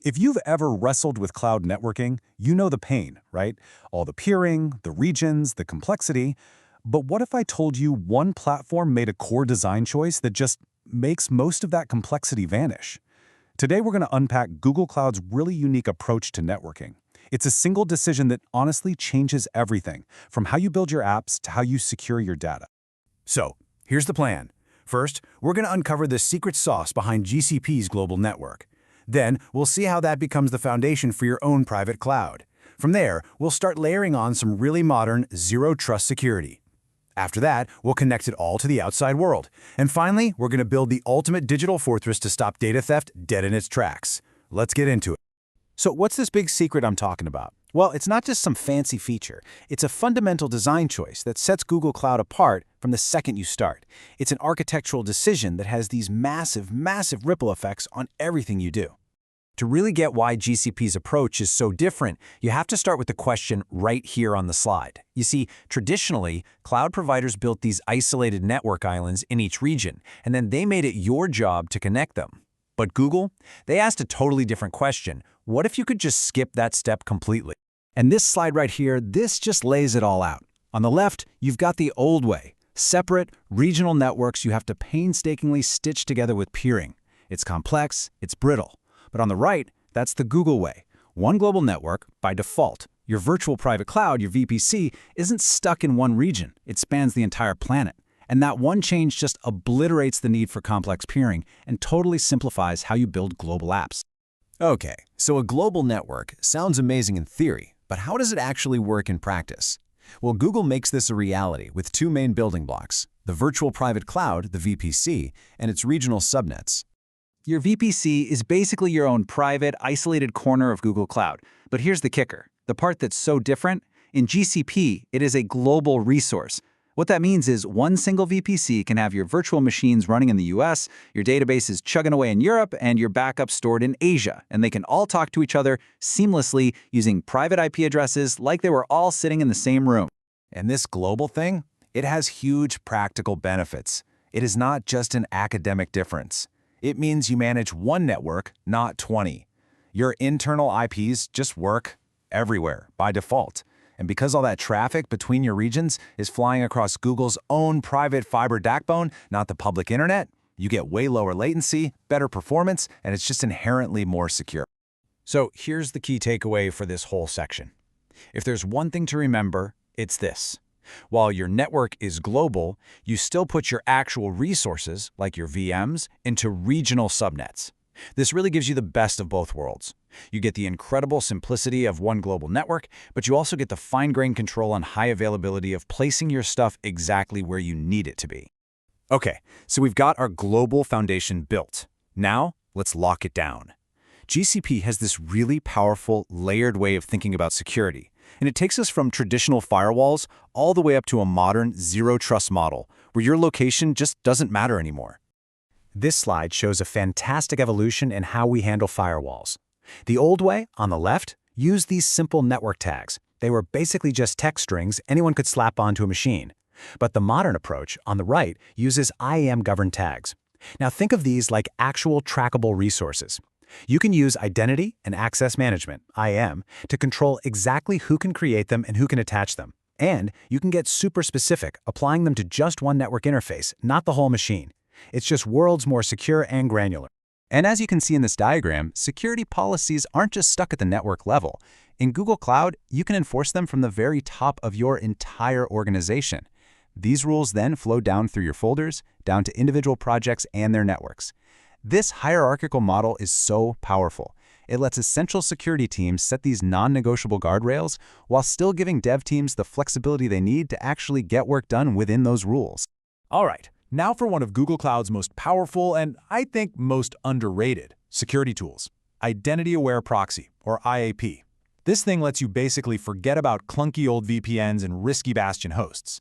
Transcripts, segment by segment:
If you've ever wrestled with cloud networking, you know the pain, right? All the peering, the regions, the complexity. But what if I told you one platform made a core design choice that just makes most of that complexity vanish? Today we're going to unpack Google Cloud's really unique approach to networking. It's a single decision that honestly changes everything, from how you build your apps to how you secure your data. So, here's the plan. First, we're going to uncover the secret sauce behind GCP's global network. Then, we'll see how that becomes the foundation for your own private cloud. From there, we'll start layering on some really modern zero-trust security. After that, we'll connect it all to the outside world. And finally, we're going to build the ultimate digital fortress to stop data theft dead in its tracks. Let's get into it. So what's this big secret I'm talking about? Well, it's not just some fancy feature. It's a fundamental design choice that sets Google Cloud apart from the second you start. It's an architectural decision that has these massive, massive ripple effects on everything you do. To really get why GCP's approach is so different, you have to start with the question right here on the slide. You see, traditionally, cloud providers built these isolated network islands in each region, and then they made it your job to connect them. But Google, they asked a totally different question. What if you could just skip that step completely? And this slide right here, this just lays it all out. On the left, you've got the old way. Separate, regional networks you have to painstakingly stitch together with peering. It's complex, it's brittle. But on the right, that's the Google way. One global network, by default. Your virtual private cloud, your VPC, isn't stuck in one region. It spans the entire planet. And that one change just obliterates the need for complex peering and totally simplifies how you build global apps. Okay, so a global network sounds amazing in theory, but how does it actually work in practice? Well, Google makes this a reality with two main building blocks: the virtual private cloud, the VPC, and its regional subnets. Your VPC is basically your own private, isolated corner of Google Cloud. But here's the kicker. The part that's so different, in GCP, it is a global resource. What that means is one single VPC can have your virtual machines running in the US, your databases chugging away in Europe, and your backup stored in Asia. And they can all talk to each other seamlessly using private IP addresses like they were all sitting in the same room. And this global thing, it has huge practical benefits. It is not just an academic difference. It means you manage one network, not 20. Your internal IPs just work everywhere by default. And because all that traffic between your regions is flying across Google's own private fiber backbone, not the public internet, you get way lower latency, better performance, and it's just inherently more secure. So here's the key takeaway for this whole section. If there's one thing to remember, it's this. While your network is global, you still put your actual resources, like your VMs, into regional subnets. This really gives you the best of both worlds. You get the incredible simplicity of one global network, but you also get the fine-grained control and high availability of placing your stuff exactly where you need it to be. Okay, so we've got our global foundation built. Now, let's lock it down. GCP has this really powerful, layered way of thinking about security. And it takes us from traditional firewalls all the way up to a modern zero-trust model, where your location just doesn't matter anymore. This slide shows a fantastic evolution in how we handle firewalls. The old way, on the left, used these simple network tags. They were basically just text strings anyone could slap onto a machine. But the modern approach, on the right, uses IAM-governed tags. Now think of these like actual trackable resources. You can use identity and access management, IAM, to control exactly who can create them and who can attach them. And you can get super specific, applying them to just one network interface, not the whole machine. It's just worlds more secure and granular. And as you can see in this diagram, security policies aren't just stuck at the network level. In Google Cloud, you can enforce them from the very top of your entire organization. These rules then flow down through your folders, down to individual projects and their networks. This hierarchical model is so powerful. It lets essential security teams set these non-negotiable guardrails while still giving dev teams the flexibility they need to actually get work done within those rules. All right, now for one of Google Cloud's most powerful and, I think, most underrated security tools, Identity-Aware Proxy, or IAP. This thing lets you basically forget about clunky old VPNs and risky bastion hosts.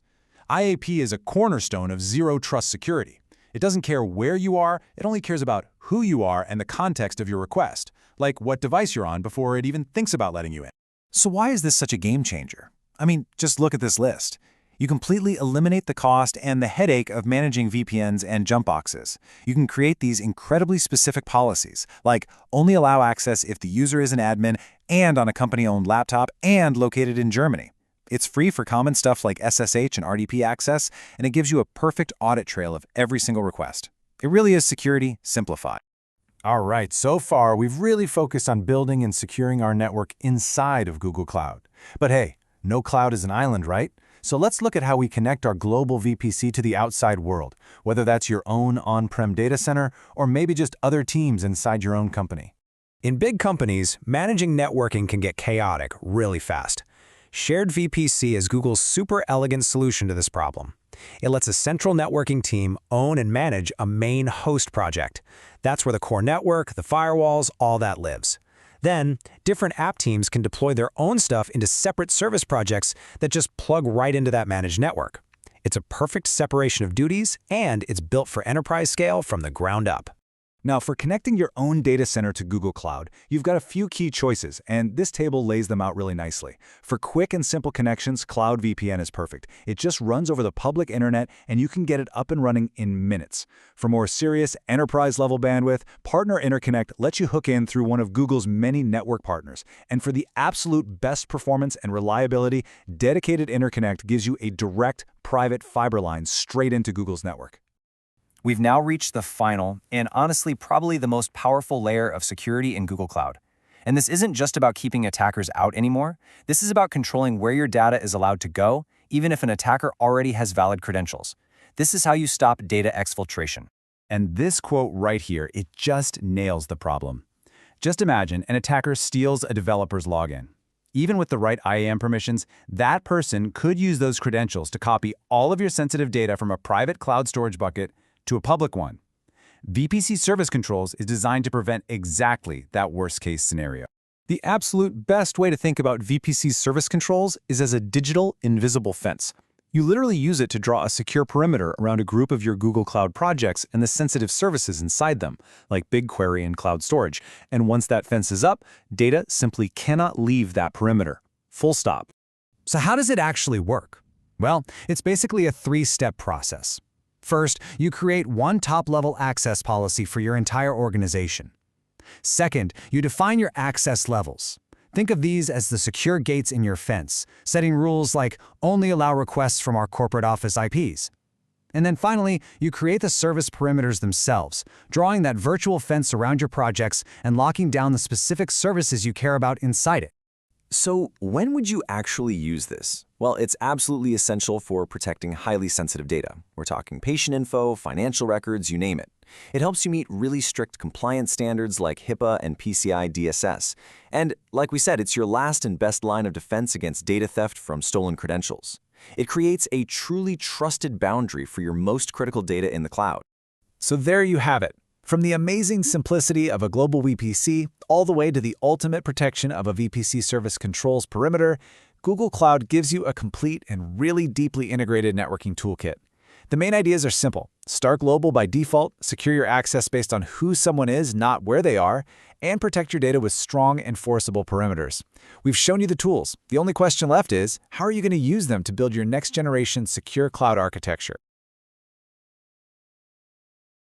IAP is a cornerstone of zero-trust security. It doesn't care where you are, it only cares about who you are and the context of your request, like what device you're on before it even thinks about letting you in. So why is this such a game changer? I mean, just look at this list. You completely eliminate the cost and the headache of managing VPNs and jump boxes. You can create these incredibly specific policies, like only allow access if the user is an admin and on a company-owned laptop and located in Germany. It's free for common stuff like SSH and RDP access, and it gives you a perfect audit trail of every single request. It really is security simplified. All right, so far we've really focused on building and securing our network inside of Google Cloud. But hey, no cloud is an island, right? So let's look at how we connect our global VPC to the outside world, whether that's your own on-prem data center or maybe just other teams inside your own company. In big companies, managing networking can get chaotic really fast. Shared VPC is Google's super elegant solution to this problem. It lets a central networking team own and manage a main host project. That's where the core network, the firewalls, all that lives. Then, different app teams can deploy their own stuff into separate service projects that just plug right into that managed network. It's a perfect separation of duties, and it's built for enterprise scale from the ground up. Now, for connecting your own data center to Google Cloud, you've got a few key choices, and this table lays them out really nicely. For quick and simple connections, Cloud VPN is perfect. It just runs over the public internet, and you can get it up and running in minutes. For more serious enterprise-level bandwidth, Partner Interconnect lets you hook in through one of Google's many network partners. And for the absolute best performance and reliability, Dedicated Interconnect gives you a direct, private fiber line straight into Google's network. We've now reached the final, and honestly probably the most powerful layer of security in Google Cloud. And this isn't just about keeping attackers out anymore. This is about controlling where your data is allowed to go, even if an attacker already has valid credentials. This is how you stop data exfiltration. And this quote right here, it just nails the problem. Just imagine an attacker steals a developer's login. Even with the right IAM permissions, that person could use those credentials to copy all of your sensitive data from a private cloud storage bucket to a public one. VPC Service Controls is designed to prevent exactly that worst-case scenario. The absolute best way to think about VPC Service Controls is as a digital, invisible fence. You literally use it to draw a secure perimeter around a group of your Google Cloud projects and the sensitive services inside them, like BigQuery and cloud storage. And once that fence is up, data simply cannot leave that perimeter. Full stop. So how does it actually work? Well, it's basically a three-step process. First, you create one top-level access policy for your entire organization. Second, you define your access levels. Think of these as the secure gates in your fence, setting rules like only allow requests from our corporate office IPs. And then finally, you create the service perimeters themselves, drawing that virtual fence around your projects and locking down the specific services you care about inside it. So when would you actually use this? Well, it's absolutely essential for protecting highly sensitive data. We're talking patient info, financial records, you name it. It helps you meet really strict compliance standards like HIPAA and PCI DSS. And like we said, it's your last and best line of defense against data theft from stolen credentials. It creates a truly trusted boundary for your most critical data in the cloud. So there you have it. From the amazing simplicity of a global VPC all the way to the ultimate protection of a VPC Service Controls perimeter, Google Cloud gives you a complete and really deeply integrated networking toolkit. The main ideas are simple. Start global by default, secure your access based on who someone is, not where they are, and protect your data with strong, enforceable perimeters. We've shown you the tools. The only question left is, how are you going to use them to build your next-generation secure cloud architecture?